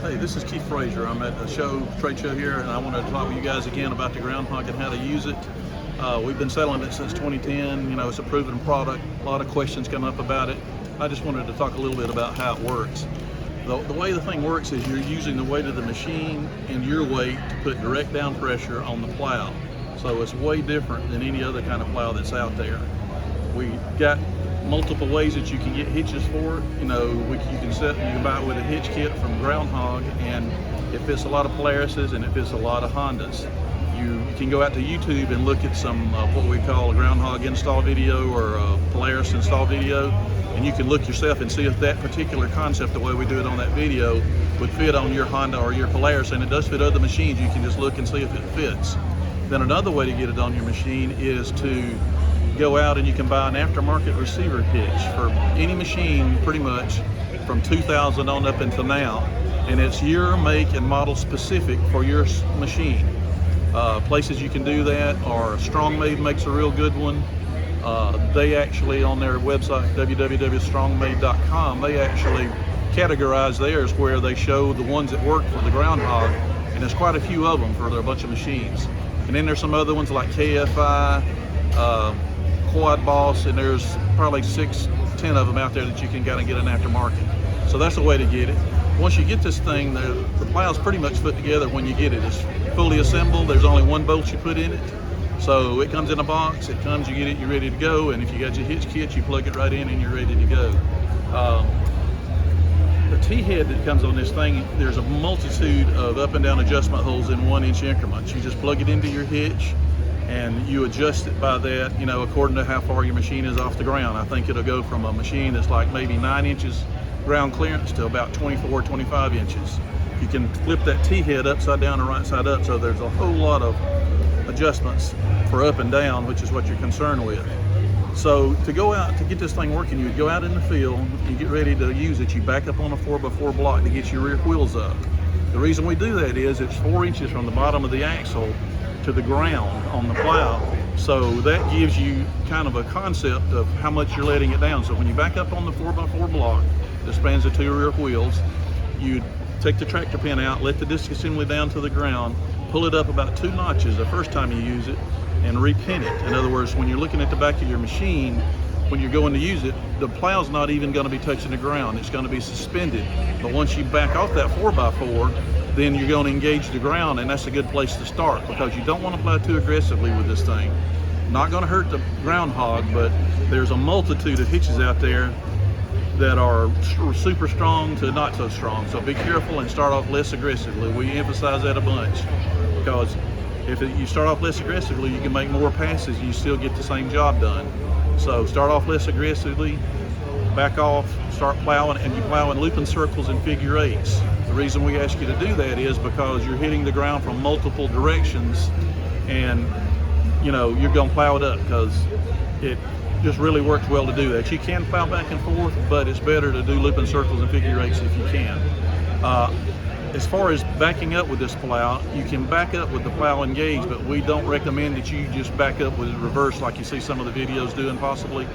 Hey, this is Keith Frachiseur. I'm at a trade show here, and I want to talk with you guys again about the Groundhog and how to use it. We've been selling it since 2010. You know, it's a proven product. A lot of questions come up about it. I just wanted to talk a little bit about how it works. The way the thing works is you're using the weight of the machine and your weight to put direct down pressure on the plow. So it's way different than any other kind of plow that's out there. We got multiple ways that you can get hitches for it. You know, you can buy it with a hitch kit from Groundhog, and it fits a lot of Polaris's and it fits a lot of Hondas. You can go out to YouTube and look at some what we call a Groundhog install video or a Polaris install video, and you can look yourself and see if that particular concept, the way we do it on that video, would fit on your Honda or your Polaris, and it does fit other machines. You can just look and see if it fits. Then another way to get it on your machine is to go out and you can buy an aftermarket receiver hitch for any machine pretty much from 2000 on up until now, and it's your make and model specific for your machine. Places you can do that are StrongMade makes a real good one. They actually, on their website www.strongmade.com, they actually categorize theirs where they show the ones that work for the Groundhog, and there's quite a few of them for a bunch of machines. And then there's some other ones like KFI, Quad Boss, and there's probably 6-10 of them out there that you can kind of get an aftermarket. So that's the way to get it. Once you get this thing, the plow's pretty much put together when you get it. It's fully assembled. There's only one bolt you put in it. So it comes in a box, it comes, you get it, you're ready to go. And if you got your hitch kit, you plug it right in and you're ready to go. The T-head that comes on this thing, there's a multitude of up and down adjustment holes in 1-inch increments. You just plug it into your hitch and you adjust it by that, you know, according to how far your machine is off the ground. I think it'll go from a machine that's like maybe 9 inches ground clearance to about 24, 25 inches. You can flip that T-head upside down and right side up, so there's a whole lot of adjustments for up and down, which is what you're concerned with. So to go out to get this thing working, you would go out in the field, you get ready to use it, you back up on a 4x4 block to get your rear wheels up. The reason we do that is it's 4 inches from the bottom of the axle to the ground on the plow, so that gives you kind of a concept of how much you're letting it down. So when you back up on the 4x4 block that spans the two rear wheels, you take the tractor pin out, let the disc assembly down to the ground, pull it up about 2 notches the first time you use it, and repin it. In other words, when you're looking at the back of your machine, when you're going to use it, the plow's not even going to be touching the ground. It's going to be suspended. But once you back off that 4x4, then you're going to engage the ground, and that's a good place to start, because you don't want to plow too aggressively with this thing. Not going to hurt the Groundhog, but there's a multitude of hitches out there that are super strong to not so strong. So be careful and start off less aggressively. We emphasize that a bunch, because if you start off less aggressively, you can make more passes and you still get the same job done. So start off less aggressively, back off, start plowing, and you plow in looping circles and figure eights. The reason we ask you to do that is because you're hitting the ground from multiple directions, and you know you're going to plow it up, because it just really works well to do that. You can plow back and forth, but it's better to do looping circles and figure eights if you can. As far as backing up with this plow, you can back up with the plow engaged, but we don't recommend that you just back up with it reverse like you see some of the videos doing possibly.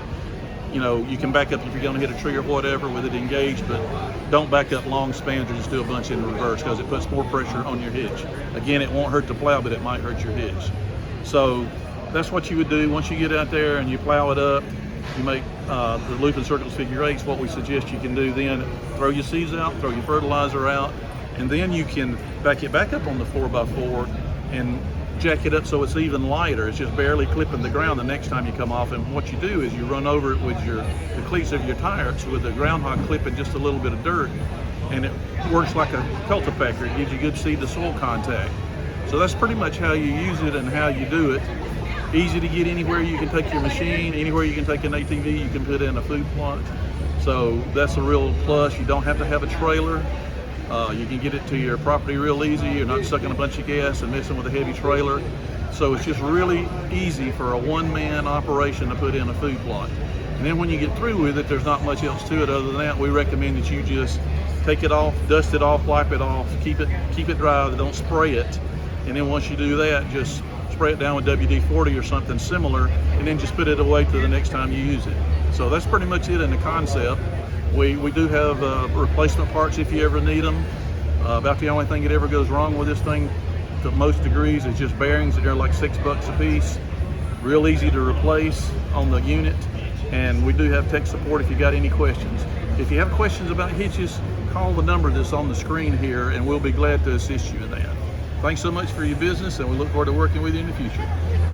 You know, you can back up if you're going to hit a tree or whatever with it engaged, but don't back up long spans or just do a bunch in reverse, because it puts more pressure on your hitch. Again, it won't hurt the plow, but it might hurt your hitch. So that's what you would do. Once you get out there and you plow it up, you make the looping circles, figure eights. What we suggest you can do then, throw your seeds out, throw your fertilizer out, and then you can back it back up on the 4x4 and jack it up so it's even lighter. It's just barely clipping the ground the next time you come off. And what you do is you run over it with the cleats of your tires with the Groundhog clipping just a little bit of dirt, and it works like a cultipacker. It gives you good seed to soil contact. So that's pretty much how you use it and how you do it. Easy to get anywhere you can take your machine, anywhere you can take an ATV, you can put in a food plot. So that's a real plus. You don't have to have a trailer. You can get it to your property real easy. You're not sucking a bunch of gas and messing with a heavy trailer. So it's just really easy for a one-man operation to put in a food plot. And then when you get through with it, there's not much else to it other than that. We recommend that you just take it off, dust it off, wipe it off, keep it dry, don't spray it. And then once you do that, just spray it down with WD-40 or something similar, and then just put it away till the next time you use it. So that's pretty much it in the concept. We do have replacement parts if you ever need them. About the only thing that ever goes wrong with this thing to most degrees is just bearings, and they're like $6 a piece. Real easy to replace on the unit, and we do have tech support if you got any questions. If you have questions about hitches, call the number that's on the screen here, and we'll be glad to assist you in that. Thanks so much for your business, and we look forward to working with you in the future.